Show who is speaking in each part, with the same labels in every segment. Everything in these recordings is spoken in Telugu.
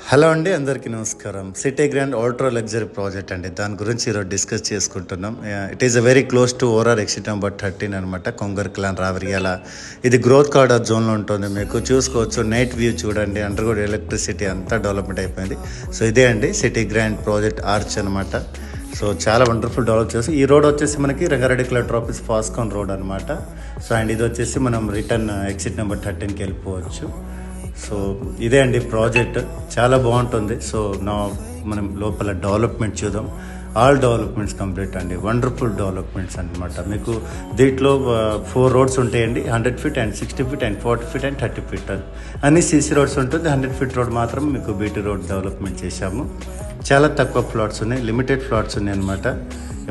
Speaker 1: హలో అండి, అందరికీ నమస్కారం. City grand ultra luxury project అండి, దాని గురించి ఈరోజు డిస్కస్ చేసుకుంటున్నాం. It is a very close to ORR exit number 13 అనమాట, కొంగర్ క్లాన్ రావరియాల. ఇది గ్రోత్ కార్డర్ జోన్లో ఉంటుంది. మీకు చూసుకోవచ్చు, నైట్ వ్యూ చూడండి, అండర్గ్రౌండ్ ఎలక్ట్రిసిటీ అంతా డెవలప్మెంట్ అయిపోయింది. సో ఇదే అండి సిటీ గ్రాండ్ ప్రాజెక్ట్ ఆర్చ్ అనమాట. సో చాలా వండర్ఫుల్ డెవలప్ చేసి ఈ రోడ్ వచ్చేసి మనకి రంగారెడ్డి కలెక్టర్ ఆఫీస్ ఫాస్కాన్ రోడ్ అనమాట. సో అండ్ ఇది వచ్చేసి మనం రిటర్న్ ఎగ్జిట్ నెంబర్ 13కి వెళ్ళిపోవచ్చు. సో ఇదే అండి ప్రాజెక్ట్, చాలా బాగుంటుంది. సో మనం లోపల డెవలప్మెంట్ చూద్దాం. ఆల్ డెవలప్మెంట్స్ కంప్లీట్ అండి, వండర్ఫుల్ డెవలప్మెంట్స్ అనమాట. మీకు దీంట్లో 4 రోడ్స్ ఉంటాయండి, 100 feet and 60 feet and 40 feet and 30 feet అన్ని సీసీ రోడ్స్ ఉంటుంది. 100 ఫీట్ రోడ్ మాత్రం మీకు బీటీ రోడ్ డెవలప్మెంట్ చేశాము. చాలా తక్కువ ప్లాట్స్ ఉన్నాయి, లిమిటెడ్ ప్లాట్స్ ఉన్నాయి అనమాట.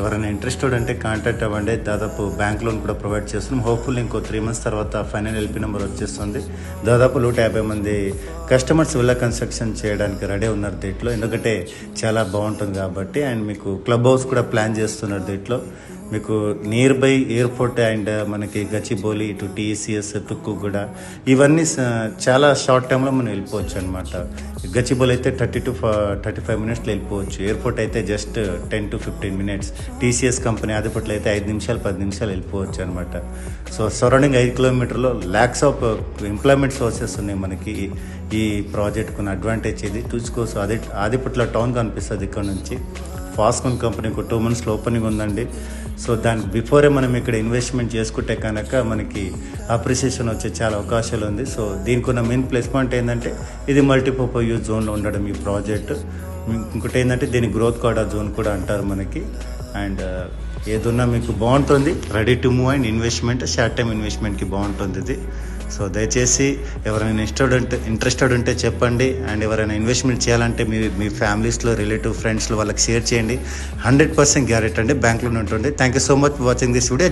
Speaker 1: ఎవరైనా ఇంట్రెస్టెడ్ అంటే కాంటాక్ట్ అవ్వండి. దాదాపు బ్యాంక్ లోన్ కూడా ప్రొవైడ్ చేస్తున్నాం. హోప్ఫుల్ ఇంకో 3 months తర్వాత ఫైనల్ ఎల్పీ నెంబర్ వచ్చేస్తుంది. దాదాపు 150 మంది కస్టమర్స్ విల్లా కన్స్ట్రక్షన్ చేయడానికి రెడీ ఉన్నారు దీంట్లో, ఎందుకంటే చాలా బాగుంటుంది కాబట్టి. అండ్ మీకు క్లబ్ హౌస్ కూడా ప్లాన్ చేస్తున్నారు దీంట్లో. మీకు నియర్ బై ఎయిర్పోర్ట్ అండ్ మనకి గచ్చిబౌలి, ఇటు టీసీఎస్, తుక్కుగూడ, ఇవన్నీ చాలా షార్ట్ టైంలో మనం వెళ్ళిపోవచ్చు అనమాట. గచ్చిబౌలి అయితే 30 to 35 minutesలో వెళ్ళిపోవచ్చు. ఎయిర్పోర్ట్ అయితే just 10 to 15 minutes. TCS company ఆదిపట్లో అయితే 5 నిమిషాలు 10 నిమిషాలు వెళ్ళిపోవచ్చు అనమాట. So surrounding 5 kilometers lakhs of employment sources ఉన్నాయి మనకి. ఈ ప్రాజెక్ట్కున్న అడ్వాంటేజ్ ఇది చూసుకోవచ్చు. ఆదిపట్ల టౌన్ కనిపిస్తుంది ఇక్కడ నుంచి. ఫాస్కాన్ కంపెనీకి 2 monthsలో ఓపెనింగ్ ఉందండి. సో దానికి బిఫోరే మనం ఇక్కడ ఇన్వెస్ట్మెంట్ చేసుకుంటే కనుక మనకి అప్రిసియేషన్ వచ్చే చాలా అవకాశాలు ఉంది. సో దీనికి ఉన్న మెయిన్ ప్లస్ పాయింట్ ఏంటంటే ఇది మల్టీపర్పస్ యూజ్ జోన్లో ఉండడం ఈ ప్రాజెక్ట్. ఇంకోటి ఏంటంటే దీని గ్రోత్ కార్డర్ జోన్ కూడా అంటారు మనకి. అండ్ ఏదున్నా మీకు బాగుంటుంది, ready to move and investment, short time ఇన్వెస్ట్మెంట్కి బాగుంటుంది ఇది. సో దయచేసి ఎవరైనా ఇంట్రెస్టెడ్ ఉంటే చెప్పండి. అండ్ ఎవరైనా ఇన్వెస్ట్మెంట్ చేయాలంటే మీ ఫ్యామిలీస్లో, రిలేటివ్, ఫ్రెండ్స్లో వాళ్ళకి షేర్ చేయండి. 100% గ్యారెంటీ అండి, బ్యాంక్లో ఉంటుంది. Thank you so much for watching this video.